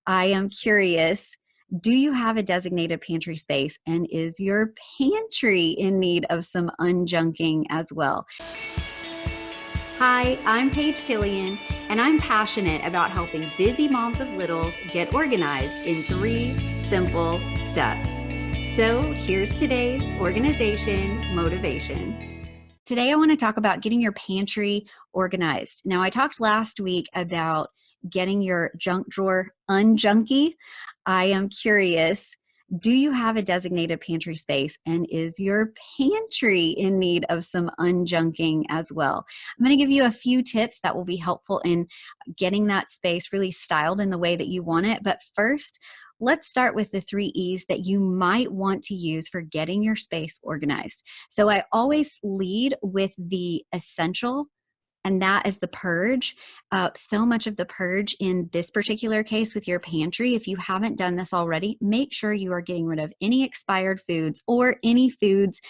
I am curious, do you have a designated pantry space, and is your pantry in need of some unjunking as well? Hi, I'm Paige Killian, and I'm passionate about helping busy moms of littles get organized in 3 simple steps. So here's today's organization motivation. Today, I want to talk about getting your pantry organized. Now, I talked last week about getting your junk drawer unjunky. I am curious, do you have a designated pantry space, and is your pantry in need of some unjunking as well? I'm going to give you a few tips that will be helpful in getting that space really styled in the way that you want it. But first, let's start with the 3 E's that you might want to use for getting your space organized. So I always lead with the essential, and that is the purge. So much of the purge in this particular case with your pantry, if you haven't done this already, make sure you are getting rid of any expired foods or any foods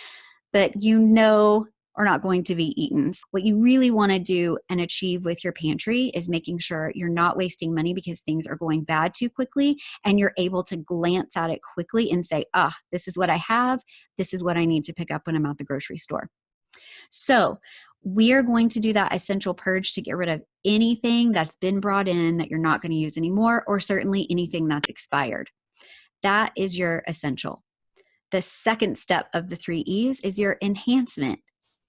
that you know are not going to be eaten. What you really want to do and achieve with your pantry is making sure you're not wasting money because things are going bad too quickly, and you're able to glance at it quickly and say, this is what I have. This is what I need to pick up when I'm at the grocery store. So we are going to do that essential purge to get rid of anything that's been brought in that you're not going to use anymore, or certainly anything that's expired. That is your essential. The second step of the 3 E's is your enhancement.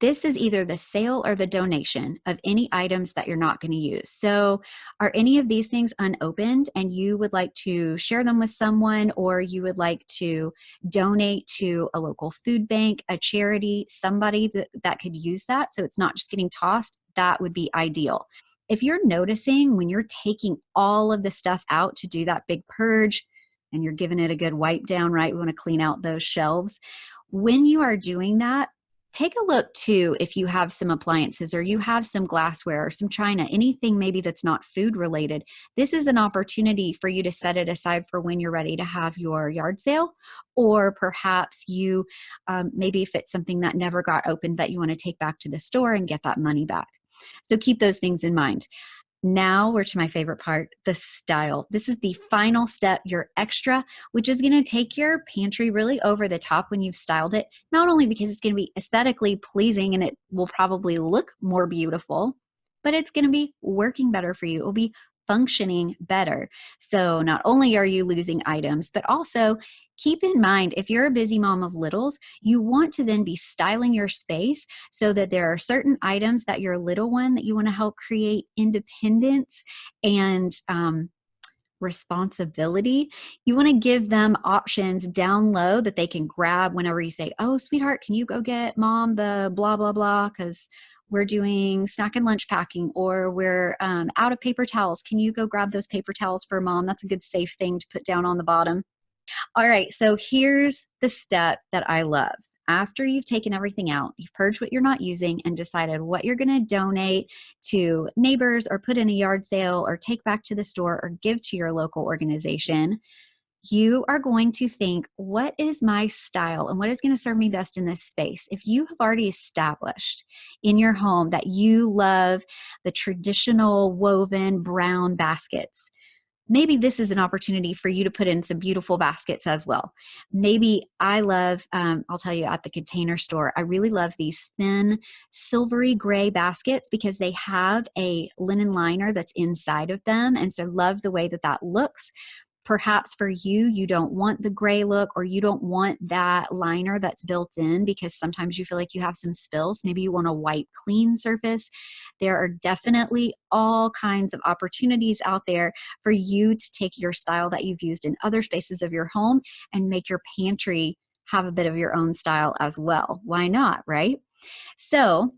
This is either the sale or the donation of any items that you're not going to use. So are any of these things unopened and you would like to share them with someone, or you would like to donate to a local food bank, a charity, somebody that could use that so it's not just getting tossed? That would be ideal. If you're noticing when you're taking all of the stuff out to do that big purge and you're giving it a good wipe down, right? We want to clean out those shelves. When you are doing that, take a look too if you have some appliances or you have some glassware or some china, anything maybe that's not food related. This is an opportunity for you to set it aside for when you're ready to have your yard sale, or perhaps you maybe if it's something that never got opened that you want to take back to the store and get that money back. So keep those things in mind. Now we're to my favorite part, the style. This is the final step, your extra, which is going to take your pantry really over the top when you've styled it, not only because it's going to be aesthetically pleasing and it will probably look more beautiful, but it's going to be working better for you. It will be functioning better. So not only are you losing items, but also keep in mind, if you're a busy mom of littles, you want to then be styling your space so that there are certain items that your little one that you want to help create independence and responsibility. You want to give them options down low that they can grab whenever you say, oh, sweetheart, can you go get mom the blah, blah, blah, because we're doing snack and lunch packing, or we're out of paper towels. Can you go grab those paper towels for mom? That's a good safe thing to put down on the bottom. All right, so here's the step that I love. After you've taken everything out, you've purged what you're not using and decided what you're going to donate to neighbors or put in a yard sale or take back to the store or give to your local organization, you are going to think, what is my style and what is going to serve me best in this space? If you have already established in your home that you love the traditional woven brown baskets, maybe this is an opportunity for you to put in some beautiful baskets as well. Maybe I love, I'll tell you, at the Container Store, I really love these thin silvery gray baskets because they have a linen liner that's inside of them. And so I love the way that that looks. Perhaps for you, you don't want the gray look, or you don't want that liner that's built in because sometimes you feel like you have some spills. Maybe you want a white, clean surface. There are definitely all kinds of opportunities out there for you to take your style that you've used in other spaces of your home and make your pantry have a bit of your own style as well. Why not, right? So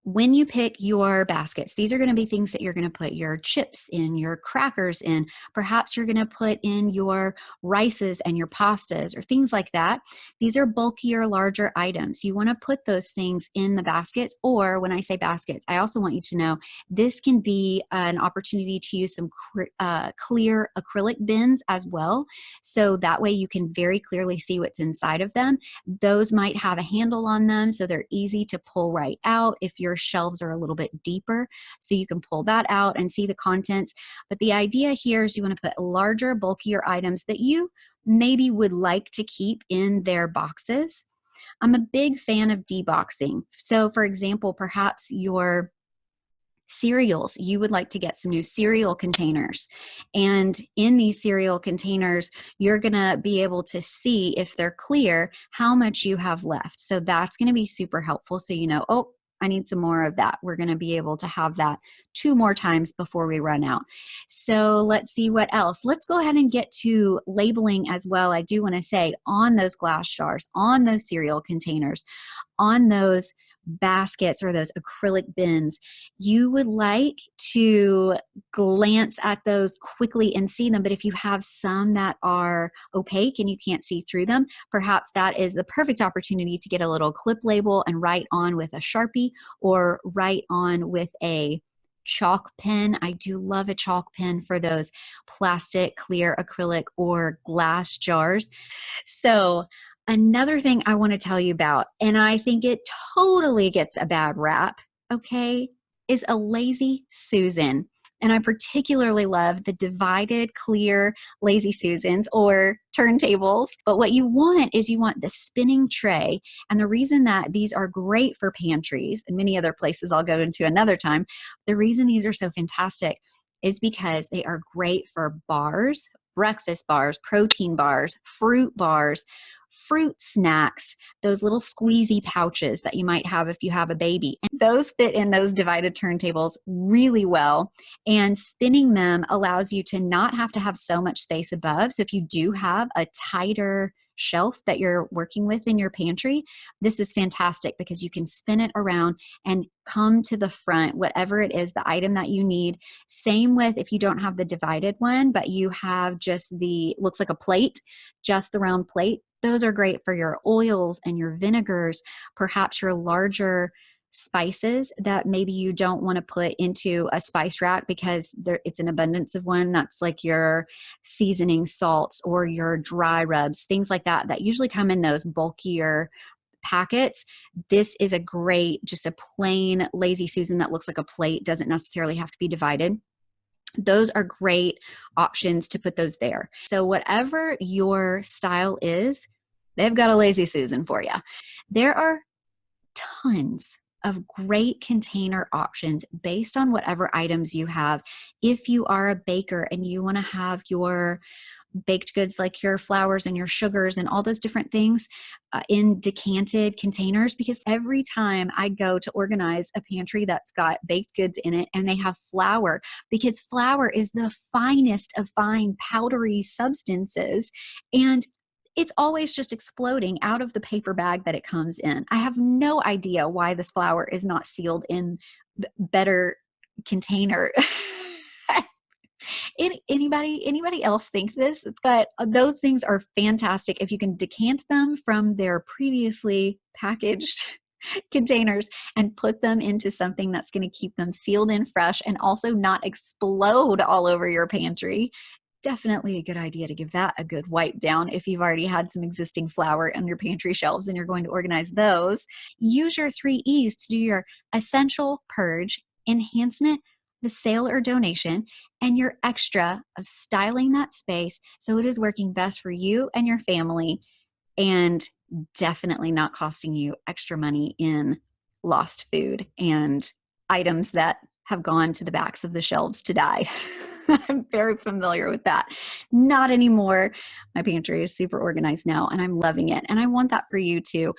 when you pick your baskets, these are going to be things that you're going to put your chips in, your crackers in. Perhaps you're going to put in your rices and your pastas or things like that. These are bulkier, larger items. You want to put those things in the baskets, or when I say baskets, I also want you to know this can be an opportunity to use some clear acrylic bins as well. So that way you can very clearly see what's inside of them. Those might have a handle on them, so they're easy to pull right out if you're shelves are a little bit deeper, so you can pull that out and see the contents. But the idea here is you want to put larger, bulkier items that you maybe would like to keep in their boxes. I'm a big fan of deboxing. So for example, perhaps your cereals, you would like to get some new cereal containers. And in these cereal containers, you're going to be able to see, if they're clear, how much you have left. So that's going to be super helpful. So you know, oh, I need some more of that. We're going to be able to have that 2 more times before we run out. So let's see what else. Let's go ahead and get to labeling as well. I do want to say, on those glass jars, on those cereal containers, on those baskets or those acrylic bins, you would like to glance at those quickly and see them. But if you have some that are opaque and you can't see through them, perhaps that is the perfect opportunity to get a little clip label and write on with a Sharpie or write on with a chalk pen. I do love a chalk pen for those plastic, clear, acrylic, or glass jars. So another thing I want to tell you about, and I think it totally gets a bad rap, okay, is a lazy Susan. And I particularly love the divided clear lazy Susans or turntables. But what you want is you want the spinning tray. And the reason that these are great for pantries and many other places I'll go into another time, the reason these are so fantastic is because they are great for bars, breakfast bars, protein bars, fruit bars, fruit snacks, those little squeezy pouches that you might have if you have a baby. And those fit in those divided turntables really well. And spinning them allows you to not have to have so much space above. So if you do have a tighter shelf that you're working with in your pantry, this is fantastic because you can spin it around and come to the front, whatever it is, the item that you need. Same with if you don't have the divided one, but you have just looks like a plate, just the round plate. Those are great for your oils and your vinegars, perhaps your larger spices that maybe you don't want to put into a spice rack because it's an abundance of one. That's like your seasoning salts or your dry rubs, things like that, that usually come in those bulkier packets. This is a great, just a plain lazy Susan that looks like a plate, doesn't necessarily have to be divided. Those are great options to put those there. So whatever your style is, they've got a lazy Susan for you. There are tons of great container options based on whatever items you have. If you are a baker and you want to have your baked goods like your flours and your sugars and all those different things in decanted containers, because every time I go to organize a pantry that's got baked goods in it and they have flour, because flour is the finest of fine powdery substances, and it's always just exploding out of the paper bag that it comes in. I have no idea why this flour is not sealed in better container. Anybody else think this? But those things are fantastic if you can decant them from their previously packaged containers and put them into something that's going to keep them sealed in fresh and also not explode all over your pantry. Definitely a good idea to give that a good wipe down if you've already had some existing flour on your pantry shelves and you're going to organize those. Use your 3 E's to do your essential, purge, enhancement, the sale or donation, and your extra of styling that space so it is working best for you and your family and definitely not costing you extra money in lost food and items that have gone to the backs of the shelves to die. I'm very familiar with that. Not anymore. My pantry is super organized now and I'm loving it. And I want that for you too.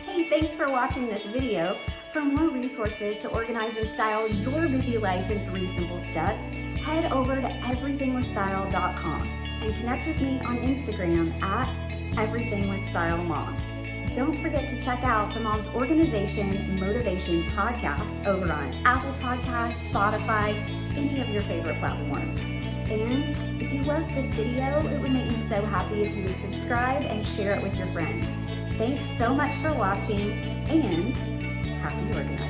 Hey, thanks for watching this video. For more resources to organize and style your busy life in 3 simple steps, head over to everythingwithstyle.com and connect with me on Instagram at everythingwithstylemom. Don't forget to check out the Mom's Organization Motivation podcast over on Apple Podcasts, Spotify, any of your favorite platforms. And if you loved this video, it would make me so happy if you would subscribe and share it with your friends. Thanks so much for watching and happy organizing.